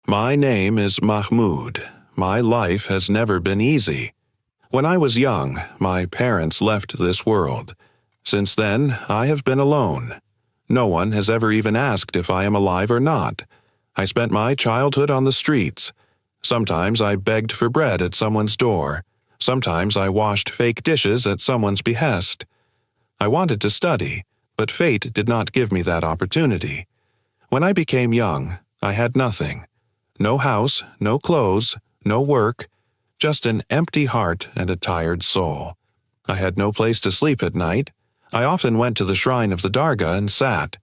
My name is Mahmoud. My life has never been easy. When I was young, my parents left this world. Since then, I have been alone. No one has ever even asked if I am alive or not. I spent my childhood on the streets. Sometimes I begged for bread at someone's door. Sometimes I washed fake dishes at someone's behest. I wanted to study, but fate did not give me that opportunity. When I became young, I had nothing. No house, no clothes, no work, just an empty heart and a tired soul. I had no place to sleep at night. I often went to the shrine of the Dargah and sat.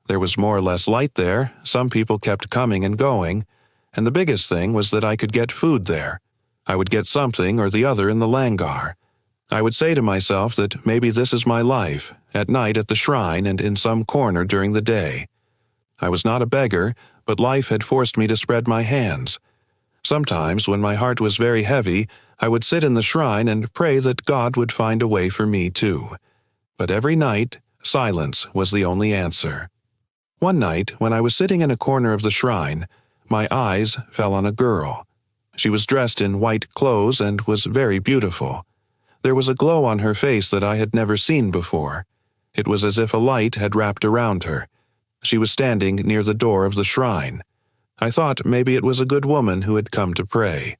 There was more or less light there, some people kept coming and going, and the biggest thing was that I could get food there. I would get something or the other in the langar. I would say to myself that maybe this is my life, at night at the shrine and in some corner during the day. I was not a beggar, but life had forced me to spread my hands. Sometimes, when my heart was very heavy, I would sit in the shrine and pray that God would find a way for me too. But every night, silence was the only answer. One night, when I was sitting in a corner of the shrine, my eyes fell on a girl. She was dressed in white clothes and was very beautiful. There was a glow on her face that I had never seen before. It was as if a light had wrapped around her. She was standing near the door of the shrine. I thought maybe it was a good woman who had come to pray.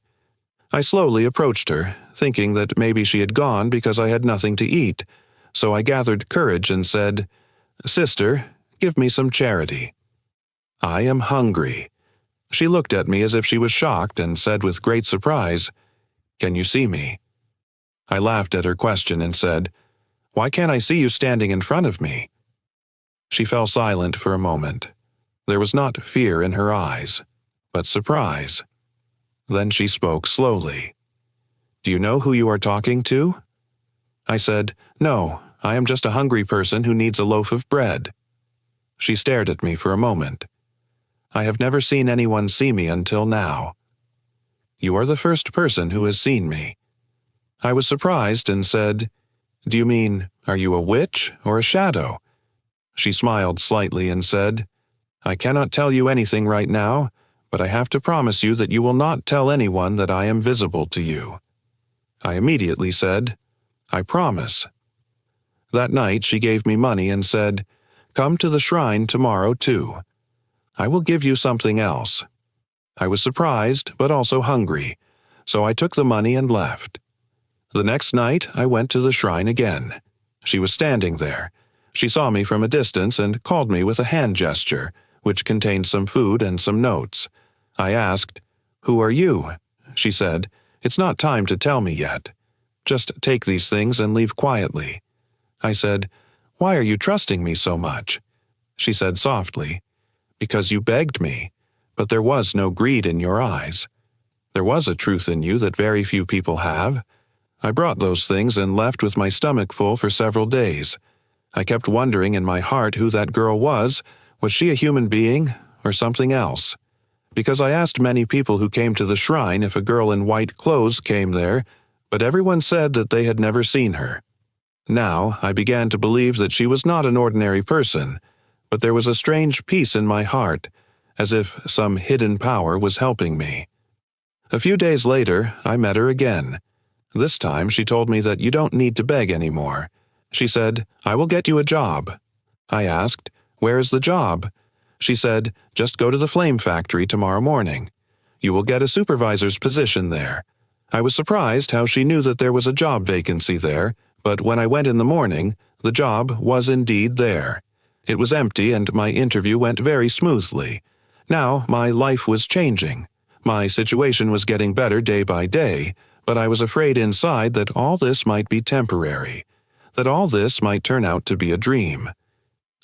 I slowly approached her, thinking that maybe she had gone because I had nothing to eat, so I gathered courage and said, "Sister, give me some charity. I am hungry." She looked at me as if she was shocked and said with great surprise, "Can you see me?" I laughed at her question and said, "Why can't I see you standing in front of me?" She fell silent for a moment. There was not fear in her eyes, but surprise. Then she spoke slowly. "Do you know who you are talking to?" I said, "No, I am just a hungry person who needs a loaf of bread." She stared at me for a moment. "I have never seen anyone see me until now." "You are the first person who has seen me." I was surprised and said, "Do you mean, are you a witch or a shadow?" She smiled slightly and said, "I cannot tell you anything right now, but I have to promise you that you will not tell anyone that I am visible to you." I immediately said, "I promise." That night she gave me money and said, "Come to the shrine tomorrow too. I will give you something else." I was surprised, but also hungry, so I took the money and left. The next night I went to the shrine again. She was standing there. She saw me from a distance and called me with a hand gesture, which contained some food and some notes. I asked, "Who are you?" She said, "It's not time to tell me yet. Just take these things and leave quietly." I said, "Why are you trusting me so much?" She said softly, "Because you begged me, but there was no greed in your eyes. There was a truth in you that very few people have. I brought those things and left with my stomach full for several days. I kept wondering in my heart who that girl was. Was she a human being or something else? Because I asked many people who came to the shrine if a girl in white clothes came there, but everyone said that they had never seen her. Now I began to believe that she was not an ordinary person, but there was a strange peace in my heart, as if some hidden power was helping me. A few days later, I met her again. This time she told me that you don't need to beg anymore. She said, "I will get you a job." I asked, "Where is the job?" She said, "Just go to the flame factory tomorrow morning. You will get a supervisor's position there." I was surprised how she knew that there was a job vacancy there, but when I went in the morning, the job was indeed there. It was empty and my interview went very smoothly. Now my life was changing. My situation was getting better day by day, but I was afraid inside that all this might be temporary, that all this might turn out to be a dream.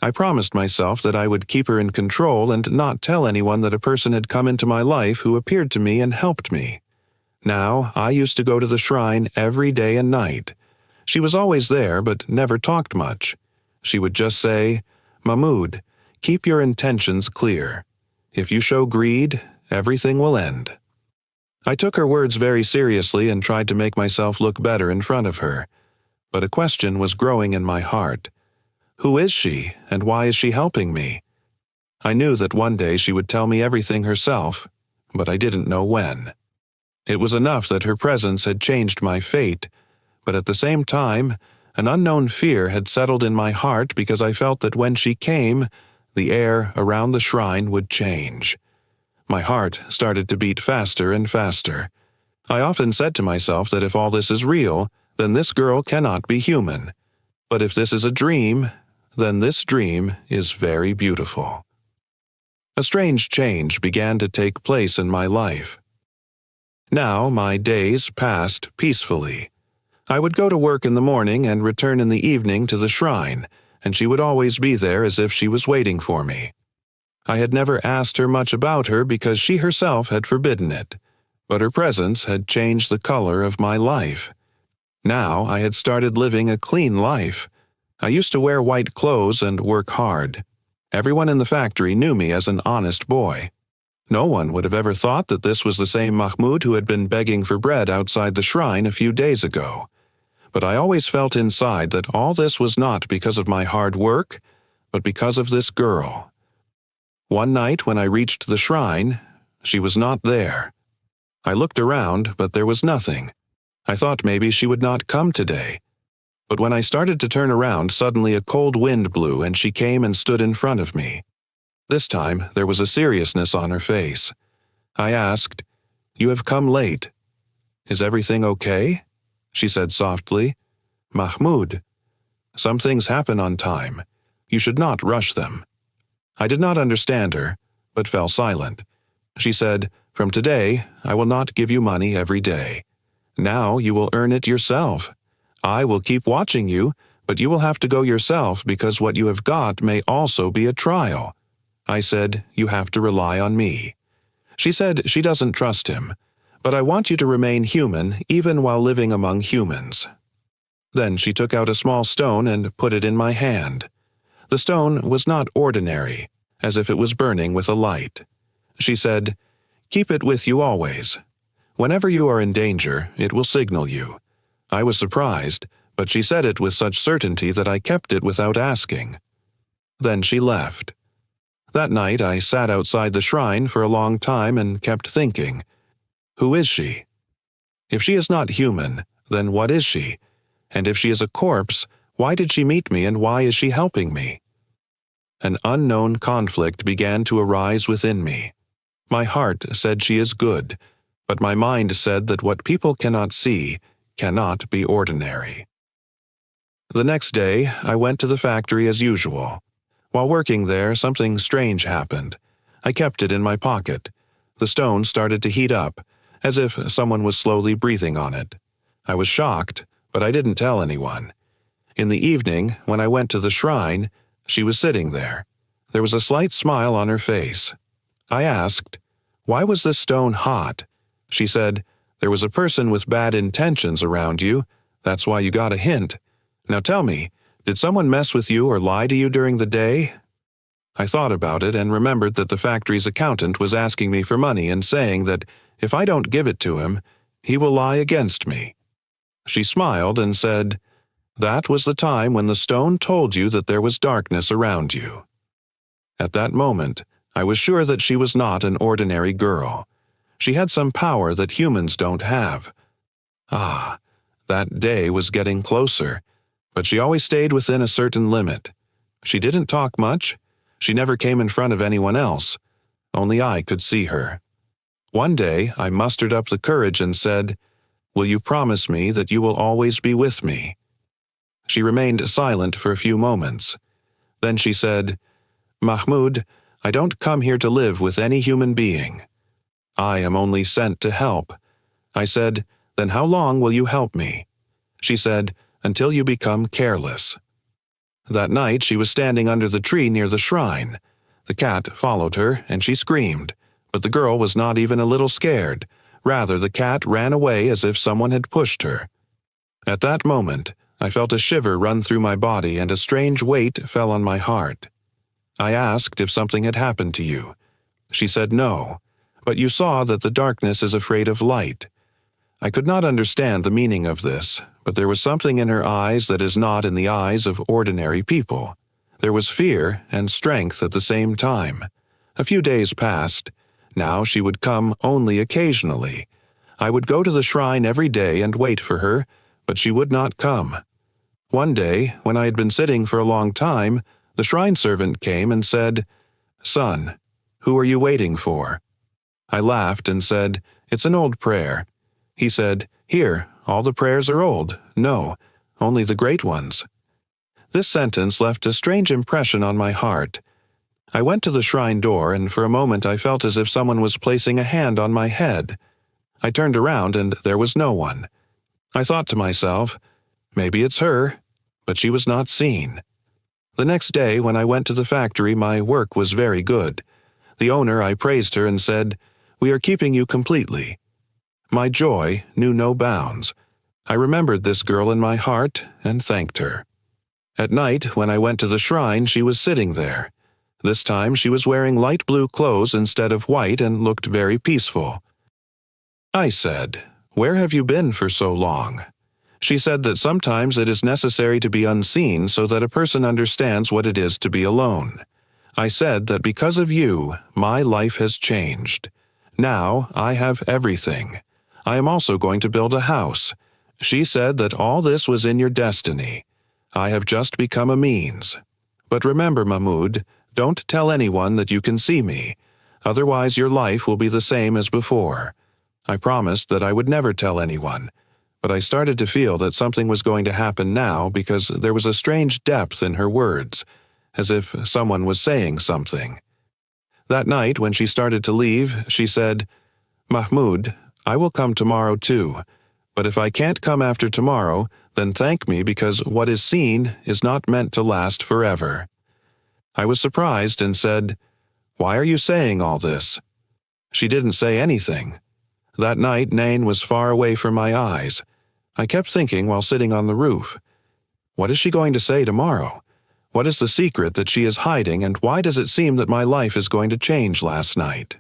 I promised myself that I would keep her in control and not tell anyone that a person had come into my life who appeared to me and helped me. Now I used to go to the shrine every day and night. She was always there but never talked much. She would just say, "Mahmoud, keep your intentions clear. If you show greed, everything will end." I took her words very seriously and tried to make myself look better in front of her. But a question was growing in my heart. Who is she, and why is she helping me? I knew that one day she would tell me everything herself. but I didn't know when. It was enough that her presence had changed my fate, but at the same time, an unknown fear had settled in my heart because I felt that when she came, the air around the shrine would change. My heart started to beat faster and faster. I often said to myself that if all this is real, then this girl cannot be human. But if this is a dream, then this dream is very beautiful. A strange change began to take place in my life. Now my days passed peacefully. I would go to work in the morning and return in the evening to the shrine, and she would always be there as if she was waiting for me. I had never asked her much about her because she herself had forbidden it, but her presence had changed the color of my life. Now I had started living a clean life. I used to wear white clothes and work hard. Everyone in the factory knew me as an honest boy. No one would have ever thought that this was the same Mahmoud who had been begging for bread outside the shrine a few days ago. But I always felt inside that all this was not because of my hard work, but because of this girl. One night when I reached the shrine, she was not there. I looked around, but there was nothing. I thought maybe she would not come today. But when I started to turn around, suddenly a cold wind blew and she came and stood in front of me. This time there was a seriousness on her face. I asked, "You have come late. Is everything okay?" She said softly, "Mahmoud, some things happen on time. You should not rush them." I did not understand her, but fell silent. She said, "From today, I will not give you money every day. Now you will earn it yourself. I will keep watching you, but you will have to go yourself because what you have got may also be a trial." I said, "You have to rely on me." She said she doesn't trust him, but I want you to remain human even while living among humans. Then she took out a small stone and put it in my hand. The stone was not ordinary, as if it was burning with a light. She said, "Keep it with you always. Whenever you are in danger, it will signal you." I was surprised, but she said it with such certainty that I kept it without asking. Then she left. That night I sat outside the shrine for a long time and kept thinking, who is she? If she is not human, then what is she? And if she is a corpse, why did she meet me and why is she helping me? An unknown conflict began to arise within me. My heart said she is good, but my mind said that what people cannot see cannot be ordinary. The next day, I went to the factory as usual. While working there, something strange happened. I kept it in my pocket. The stone started to heat up, as if someone was slowly breathing on it. I was shocked, but I didn't tell anyone. In the evening, when I went to the shrine, she was sitting there. There was a slight smile on her face. I asked, "Why was this stone hot?" She said, "There was a person with bad intentions around you. That's why you got a hint. Now tell me, did someone mess with you or lie to you during the day?" I thought about it and remembered that the factory's accountant was asking me for money and saying that if I don't give it to him, he will lie against me. She smiled and said, "That was the time when the stone told you that there was darkness around you." At that moment, I was sure that she was not an ordinary girl. She had some power that humans don't have. Ah, that day was getting closer, but she always stayed within a certain limit. She didn't talk much. She never came in front of anyone else. Only I could see her. One day, I mustered up the courage and said, "Will you promise me that you will always be with me?" She remained silent for a few moments. Then she said, "Mahmoud, I don't come here to live with any human being. I am only sent to help." I said, "Then how long will you help me?" She said, "Until you become careless." That night she was standing under the tree near the shrine. The cat followed her, and she screamed, but the girl was not even a little scared. Rather, the cat ran away as if someone had pushed her. At that moment, I felt a shiver run through my body and a strange weight fell on my heart. I asked if something had happened to you. She said no, but you saw that the darkness is afraid of light. I could not understand the meaning of this, but there was something in her eyes that is not in the eyes of ordinary people. There was fear and strength at the same time. A few days passed. Now she would come only occasionally. I would go to the shrine every day and wait for her, but she would not come. One day, when I had been sitting for a long time, the shrine servant came and said, "Son, who are you waiting for?" I laughed and said, "It's an old prayer." He said, "Here, all the prayers are old. No, only the great ones." This sentence left a strange impression on my heart. I went to the shrine door, and for a moment I felt as if someone was placing a hand on my head. I turned around, and there was no one. I thought to myself, maybe it's her, but she was not seen. The next day, when I went to the factory, my work was very good. The owner, I praised her and said, "We are keeping you completely." My joy knew no bounds. I remembered this girl in my heart and thanked her. At night, when I went to the shrine, she was sitting there. This time she was wearing light blue clothes instead of white and looked very peaceful. I said, "Where have you been for so long?" She said that sometimes it is necessary to be unseen so that a person understands what it is to be alone. I said that because of you, my life has changed. Now I have everything. I am also going to build a house. She said that all this was in your destiny. I have just become a means. But remember, Mahmoud, don't tell anyone that you can see me. Otherwise your life will be the same as before. I promised that I would never tell anyone, but I started to feel that something was going to happen now because there was a strange depth in her words, as if someone was saying something. That night, when she started to leave, she said, "Mahmoud, I will come tomorrow too, but if I can't come after tomorrow, then thank me because what is seen is not meant to last forever." I was surprised and said, "Why are you saying all this?" She didn't say anything. That night, Nain was far away from my eyes. I kept thinking while sitting on the roof, what is she going to say tomorrow? What is the secret that she is hiding, and why does it seem that my life is going to change last night?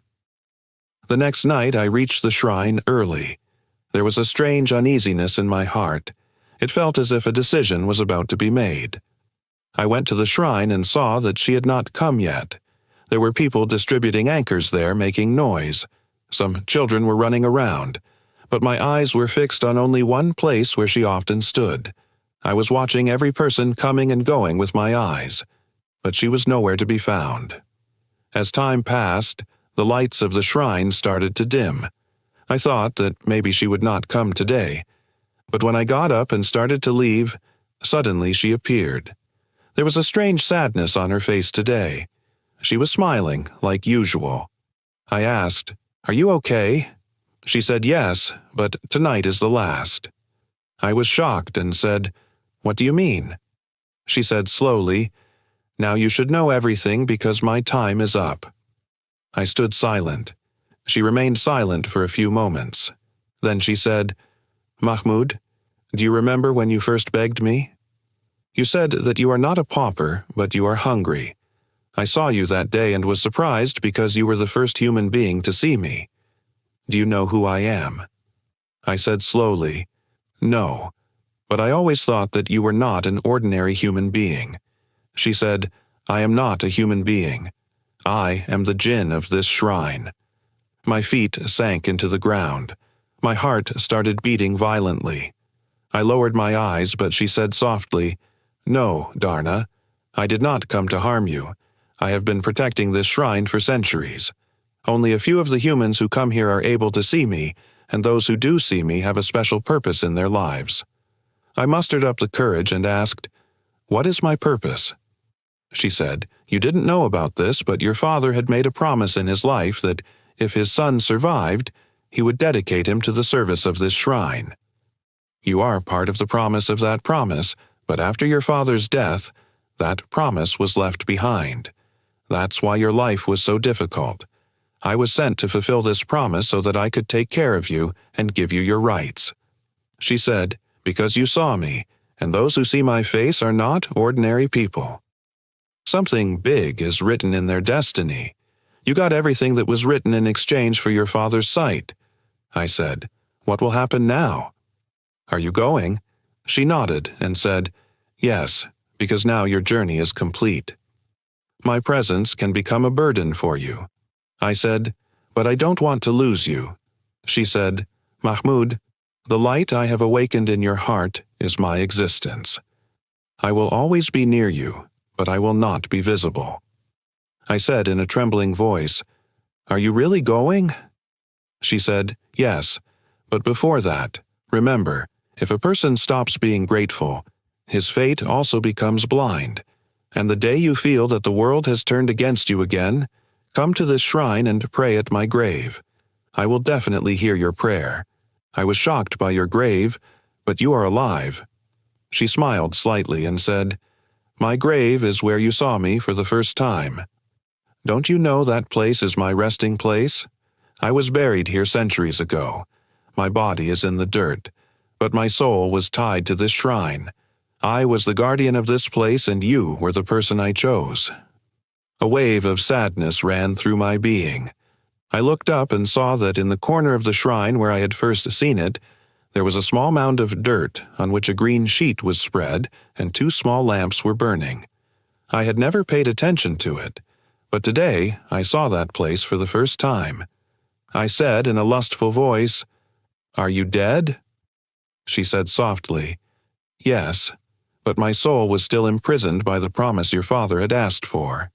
The next night I reached the shrine early. There was a strange uneasiness in my heart. It felt as if a decision was about to be made. I went to the shrine and saw that she had not come yet. There were people distributing anchors there making noise. Some children were running around. But my eyes were fixed on only one place where she often stood. I was watching every person coming and going with my eyes, but she was nowhere to be found. As time passed, the lights of the shrine started to dim. I thought that maybe she would not come today. But when I got up and started to leave, suddenly she appeared. There was a strange sadness on her face today. She was smiling, like usual. I asked, "Are you okay?" She said yes, but tonight is the last. I was shocked and said, "What do you mean?" She said slowly, "Now you should know everything because my time is up." I stood silent. She remained silent for a few moments. Then she said, "Mahmoud, do you remember when you first begged me? You said that you are not a pauper, but you are hungry. I saw you that day and was surprised because you were the first human being to see me. Do you know who I am?" I said slowly, "No, but I always thought that you were not an ordinary human being." She said, "I am not a human being. I am the jinn of this shrine." My feet sank into the ground. My heart started beating violently. I lowered my eyes, but she said softly, "No, Darna, I did not come to harm you. I have been protecting this shrine for centuries. Only a few of the humans who come here are able to see me, and those who do see me have a special purpose in their lives." I mustered up the courage and asked, "What is my purpose?" She said, "You didn't know about this, but your father had made a promise in his life that if his son survived, he would dedicate him to the service of this shrine. You are part of the promise of that promise, but after your father's death, that promise was left behind. That's why your life was so difficult. I was sent to fulfill this promise so that I could take care of you and give you your rights." She said, "Because you saw me, and those who see my face are not ordinary people. Something big is written in their destiny. You got everything that was written in exchange for your father's sight." I said, "What will happen now?" "Are you going?" She nodded and said, "Yes, because now your journey is complete. My presence can become a burden for you." I said, But I don't want to lose you. She said, Mahmoud, the light I have awakened in your heart is my existence. I will always be near you, but I will not be visible. I said in a trembling voice, Are you really going? She said, Yes, but before that, remember, if a person stops being grateful, his fate also becomes blind, and the day you feel that the world has turned against you again, come to this shrine and pray at my grave. I will definitely hear your prayer. I was shocked by your grave, but you are alive. She smiled slightly and said, My grave is where you saw me for the first time. Don't you know that place is my resting place? I was buried here centuries ago. My body is in the dirt, but my soul was tied to this shrine. I was the guardian of this place, and you were the person I chose. A wave of sadness ran through my being. I looked up and saw that in the corner of the shrine where I had first seen it, there was a small mound of dirt on which a green sheet was spread and 2 small lamps were burning. I had never paid attention to it, but today I saw that place for the first time. I said in a lustful voice, Are you dead? She said softly, Yes, but my soul was still imprisoned by the promise your father had asked for.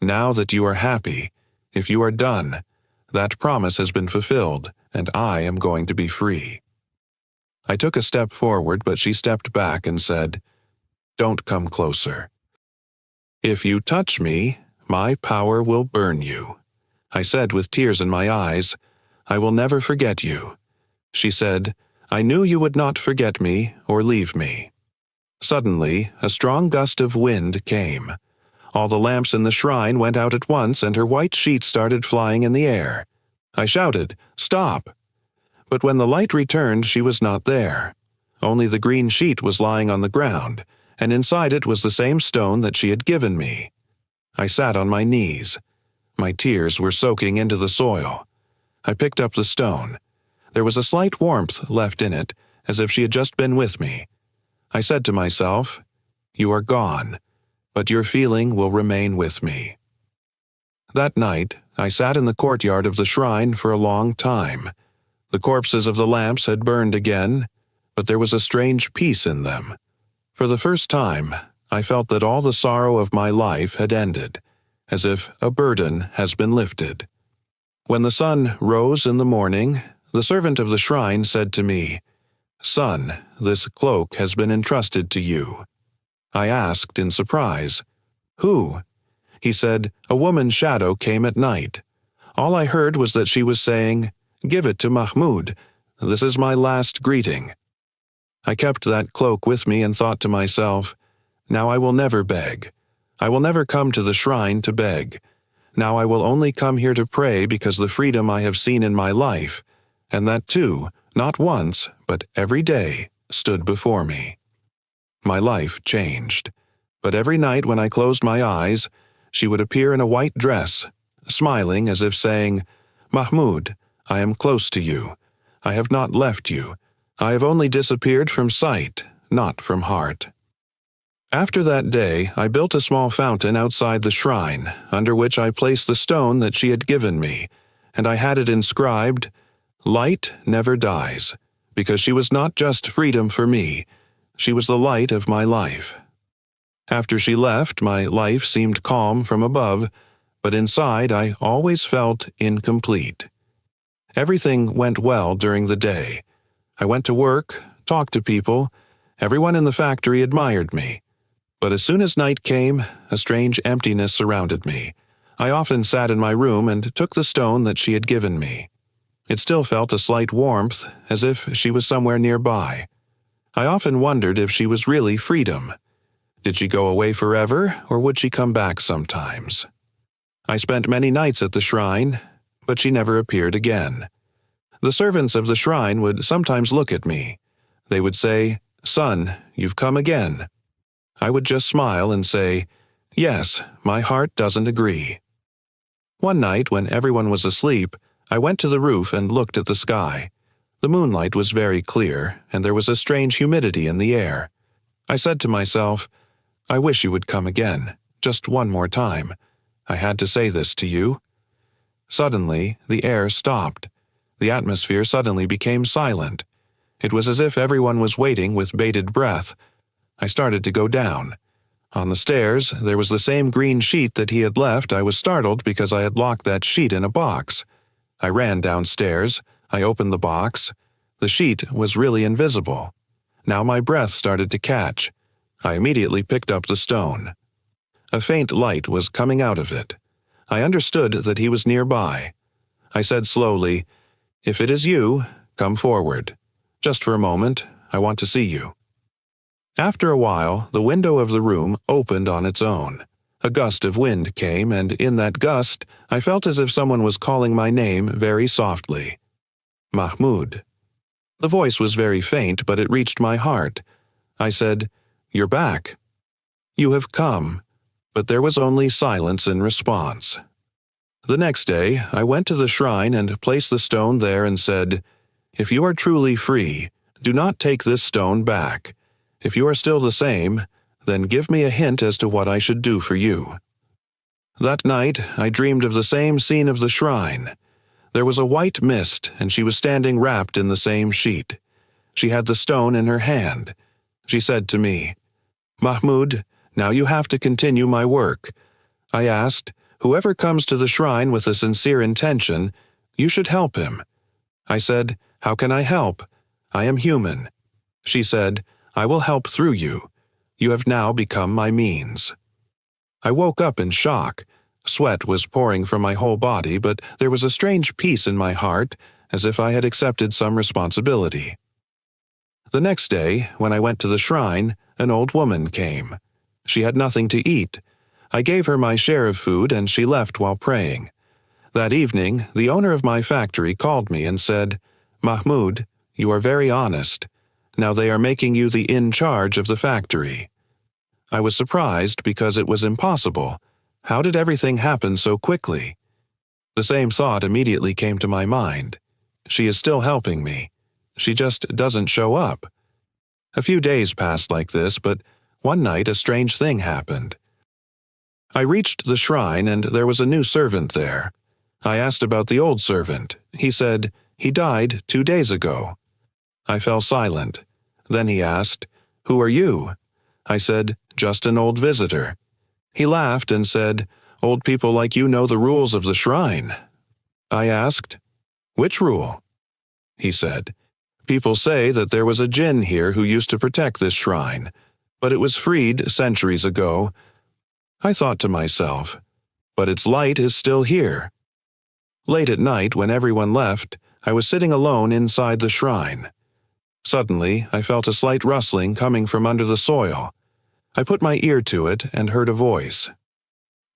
Now that you are happy, if you are done, that promise has been fulfilled, and I am going to be free. I took a step forward, but she stepped back and said, Don't come closer. If you touch me, my power will burn you. I said with tears in my eyes, I will never forget you. She said, I knew you would not forget me or leave me. Suddenly, a strong gust of wind came. All the lamps in the shrine went out at once, and her white sheet started flying in the air. I shouted, Stop! But when the light returned, she was not there. Only the green sheet was lying on the ground, and inside it was the same stone that she had given me. I sat on my knees. My tears were soaking into the soil. I picked up the stone. There was a slight warmth left in it, as if she had just been with me. I said to myself, You are gone, but your feeling will remain with me. That night, I sat in the courtyard of the shrine for a long time. The corpses of the lamps had burned again, but there was a strange peace in them. For the first time, I felt that all the sorrow of my life had ended, as if a burden has been lifted. When the sun rose in the morning, the servant of the shrine said to me, Son, this cloak has been entrusted to you. I asked in surprise, Who? He said, A woman's shadow came at night. All I heard was that she was saying, Give it to Mahmoud. This is my last greeting. I kept that cloak with me and thought to myself, Now I will never beg. I will never come to the shrine to beg. Now I will only come here to pray because the freedom I have seen in my life, and that too, not once, but every day, stood before me. My life changed. But every night when I closed my eyes, she would appear in a white dress, smiling as if saying, Mahmoud, I am close to you. I have not left you. I have only disappeared from sight, not from heart. After that day, I built a small fountain outside the shrine, under which I placed the stone that she had given me, and I had it inscribed, Light never dies, because she was not just freedom for me, she was the light of my life. After she left, my life seemed calm from above, but inside I always felt incomplete. Everything went well during the day. I went to work, talked to people, everyone in the factory admired me. But as soon as night came, a strange emptiness surrounded me. I often sat in my room and took the stone that she had given me. It still felt a slight warmth, as if she was somewhere nearby. I often wondered if she was really freedom. Did she go away forever, or would she come back sometimes? I spent many nights at the shrine, but she never appeared again. The servants of the shrine would sometimes look at me. They would say, Son, you've come again. I would just smile and say, Yes, my heart doesn't agree. One night, when everyone was asleep, I went to the roof and looked at the sky. The moonlight was very clear, and there was a strange humidity in the air. I said to myself, I wish you would come again, just one more time. I had to say this to you. Suddenly, the air stopped. The atmosphere suddenly became silent. It was as if everyone was waiting with bated breath. I started to go down. On the stairs, there was the same green sheet that he had left. I was startled because I had locked that sheet in a box. I ran downstairs. I opened the box. The sheet was really invisible. Now my breath started to catch. I immediately picked up the stone. A faint light was coming out of it. I understood that he was nearby. I said slowly, "If it is you, come forward. Just for a moment, I want to see you." After a while, the window of the room opened on its own. A gust of wind came, and in that gust, I felt as if someone was calling my name very softly. "Mahmoud." The voice was very faint, but it reached my heart. I said, "You're back. You have come." But there was only silence in response. The next day, I went to the shrine and placed the stone there and said, "If you are truly free, do not take this stone back. If you are still the same, then give me a hint as to what I should do for you." That night, I dreamed of the same scene of the shrine. There was a white mist, and she was standing wrapped in the same sheet. She had the stone in her hand. She said to me, "Mahmoud, now you have to continue my work." I asked, "Whoever comes to the shrine with a sincere intention, you should help him." I said, "How can I help? I am human." She said, "I will help through you. You have now become my means." I woke up in shock. Sweat was pouring from my whole body, but there was a strange peace in my heart, as if I had accepted some responsibility. The next day, when I went to the shrine, an old woman came. She had nothing to eat. I gave her my share of food, and she left while praying. That evening, the owner of my factory called me and said, "Mahmoud, you are very honest. Now they are making you the in charge of the factory." I was surprised because it was impossible. How did everything happen so quickly? The same thought immediately came to my mind. She is still helping me. She just doesn't show up. A few days passed like this, but one night a strange thing happened. I reached the shrine and there was a new servant there. I asked about the old servant. He said, "He died 2 days ago." I fell silent. Then he asked, "Who are you?" I said, "Just an old visitor." He laughed and said, "Old people like you know the rules of the shrine." I asked, "Which rule?" He said, "People say that there was a jinn here who used to protect this shrine, but it was freed centuries ago." I thought to myself, "But its light is still here." Late at night, when everyone left, I was sitting alone inside the shrine. Suddenly, I felt a slight rustling coming from under the soil. I put my ear to it and heard a voice.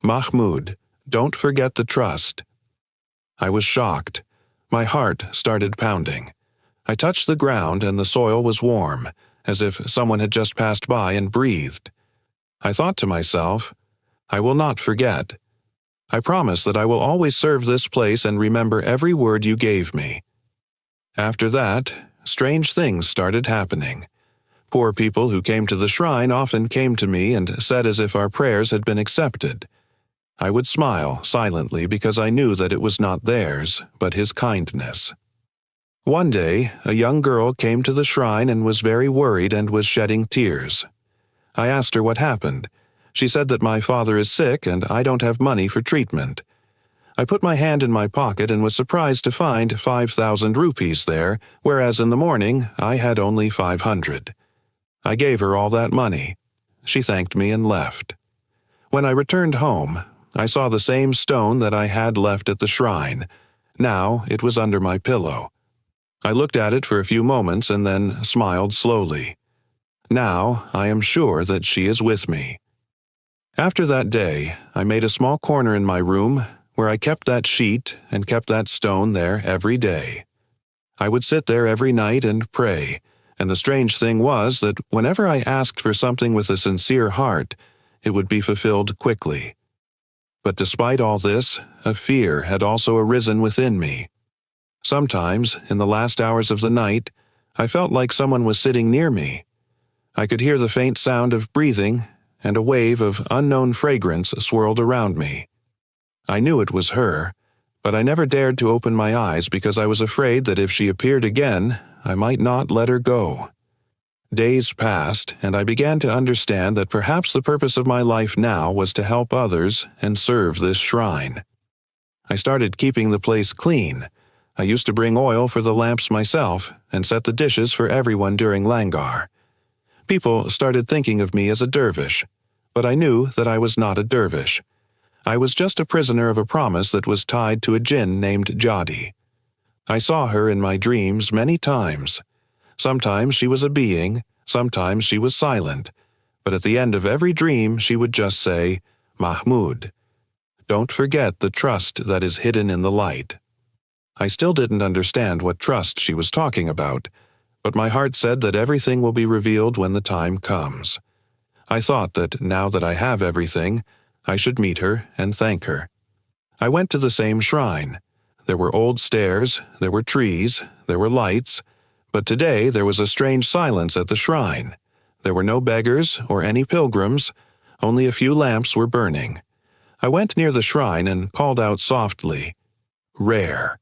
"Mahmoud, don't forget the trust." I was shocked. My heart started pounding. I touched the ground and the soil was warm, as if someone had just passed by and breathed. I thought to myself, "I will not forget. I promise that I will always serve this place and remember every word you gave me." After that, strange things started happening. Poor people who came to the shrine often came to me and said as if our prayers had been accepted. I would smile silently because I knew that it was not theirs, but his kindness. One day, a young girl came to the shrine and was very worried and was shedding tears. I asked her what happened. She said that my father is sick and I don't have money for treatment. I put my hand in my pocket and was surprised to find 5,000 rupees there, whereas in the morning I had only 500. I gave her all that money. She thanked me and left. When I returned home, I saw the same stone that I had left at the shrine. Now it was under my pillow. I looked at it for a few moments and then smiled slowly. Now I am sure that she is with me. After that day, I made a small corner in my room where I kept that sheet and kept that stone there every day. I would sit there every night and pray, and the strange thing was that whenever I asked for something with a sincere heart, it would be fulfilled quickly. But despite all this, a fear had also arisen within me. Sometimes, in the last hours of the night, I felt like someone was sitting near me. I could hear the faint sound of breathing, and a wave of unknown fragrance swirled around me. I knew it was her, But I never dared to open my eyes because I was afraid that if she appeared again, I might not let her go. Days passed, and I began to understand that perhaps the purpose of my life now was to help others and serve this shrine. I started keeping the place clean. I used to bring oil for the lamps myself and set the dishes for everyone during Langar. People started thinking of me as a dervish, but I knew that I was not a dervish. I was just a prisoner of a promise that was tied to a jinn named Jadi. I saw her in my dreams many times. Sometimes she was a being, sometimes she was silent, but at the end of every dream she would just say, "Mahmud. Don't forget the trust that is hidden in the light." I still didn't understand what trust she was talking about, but my heart said that everything will be revealed when the time comes. I thought that now that I have everything, I should meet her and thank her. I went to the same shrine. There were old stairs, there were trees, there were lights, but today there was a strange silence at the shrine. There were no beggars or any pilgrims, only a few lamps were burning. I went near the shrine and called out softly, "Rare."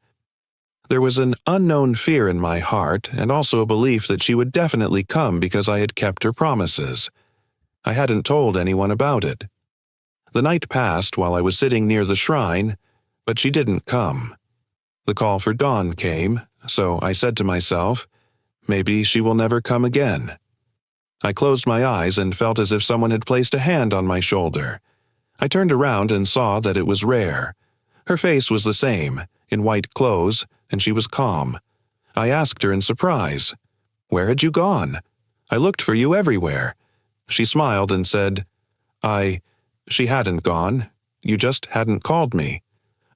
There was an unknown fear in my heart and also a belief that she would definitely come because I had kept her promises. I hadn't told anyone about it. The night passed while I was sitting near the shrine, but she didn't come. The call for dawn came, so I said to myself, maybe she will never come again. I closed my eyes and felt as if someone had placed a hand on my shoulder. I turned around and saw that it was Rare. Her face was the same, in white clothes, and she was calm. I asked her in surprise, "Where had you gone? I looked for you everywhere." She smiled and said, She hadn't gone. You just hadn't called me.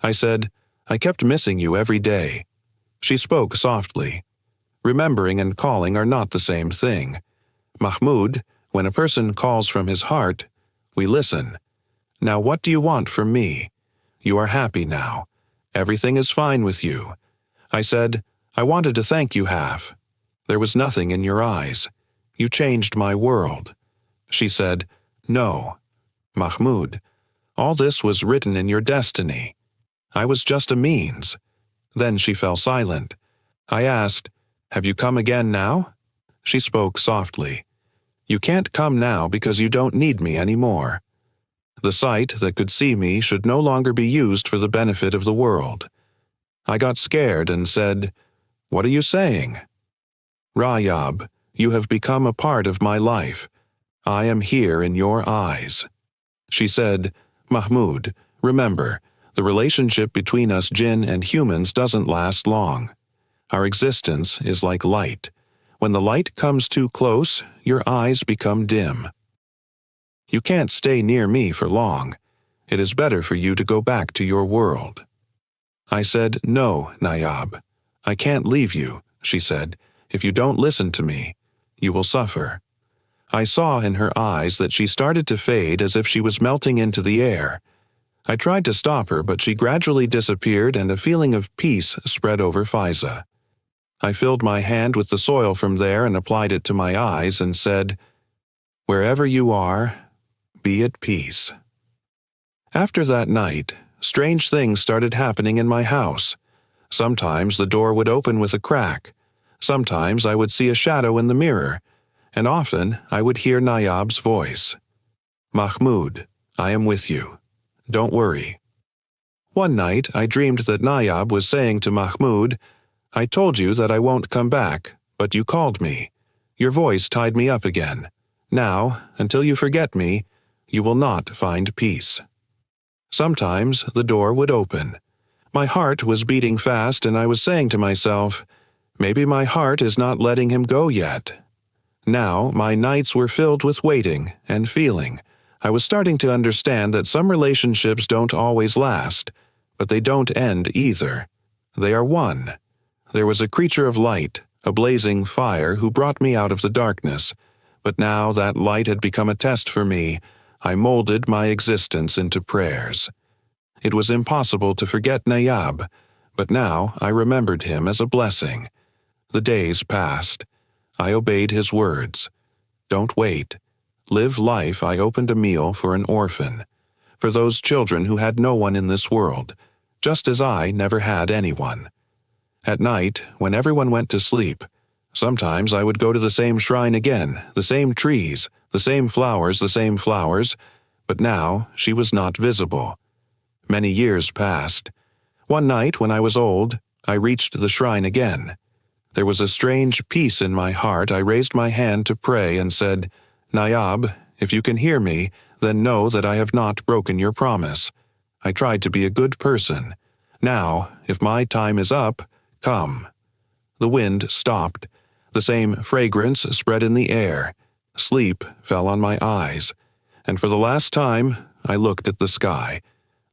I said, "I kept missing you every day." She spoke softly. Remembering and calling are not the same thing. Mahmud, when a person calls from his heart, we listen. Now what do you want from me? You are happy now. Everything is fine with you. I said, "I wanted to thank you half." There was nothing in your eyes. You changed my world. She said, "No. Mahmud, all this was written in your destiny. I was just a means." Then she fell silent. I asked, "Have you come again now?" She spoke softly. "You can't come now because you don't need me anymore." The sight that could see me should no longer be used for the benefit of the world. I got scared and said, "What are you saying?" "Rayab, you have become a part of my life. I am here in your eyes." She said, "Mahmud, remember, the relationship between us jinn and humans doesn't last long. Our existence is like light. When the light comes too close, your eyes become dim. You can't stay near me for long. It is better for you to go back to your world." I said, "No, Nayab. I can't leave you," she said. "If you don't listen to me, you will suffer." I saw in her eyes that she started to fade as if she was melting into the air. I tried to stop her, but she gradually disappeared and a feeling of peace spread over Faiza. I filled my hand with the soil from there and applied it to my eyes and said, "Wherever you are, be at peace." After that night, strange things started happening in my house. Sometimes the door would open with a crack. Sometimes I would see a shadow in the mirror, and often I would hear Nayab's voice. "Mahmud, I am with you. Don't worry." One night I dreamed that Nayab was saying to Mahmud, "I told you that I won't come back, but you called me. Your voice tied me up again. Now, until you forget me, you will not find peace." Sometimes the door would open. My heart was beating fast and I was saying to myself, maybe my heart is not letting him go yet. Now my nights were filled with waiting and feeling. I was starting to understand that some relationships don't always last, but they don't end either. They are one. There was a creature of light, a blazing fire, who brought me out of the darkness, but now that light had become a test for me. I molded my existence into prayers. It was impossible to forget Nayab, but now I remembered him as a blessing. The days passed. I obeyed his words. Don't wait. Live life. I opened a meal for an orphan, for those children who had no one in this world, just as I never had anyone. At night, when everyone went to sleep, sometimes I would go to the same shrine again, the same trees, the same flowers, but now she was not visible. Many years passed. One night, when I was old, I reached the shrine again. There was a strange peace in my heart. I raised my hand to pray and said, "Nayab, if you can hear me, then know that I have not broken your promise. I tried to be a good person. Now, if my time is up, come." The wind stopped. The same fragrance spread in the air. Sleep fell on my eyes. And for the last time, I looked at the sky.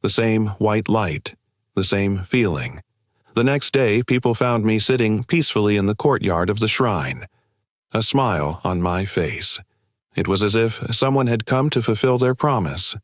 The same white light. The same feeling. The next day, people found me sitting peacefully in the courtyard of the shrine. A smile on my face. It was as if someone had come to fulfill their promise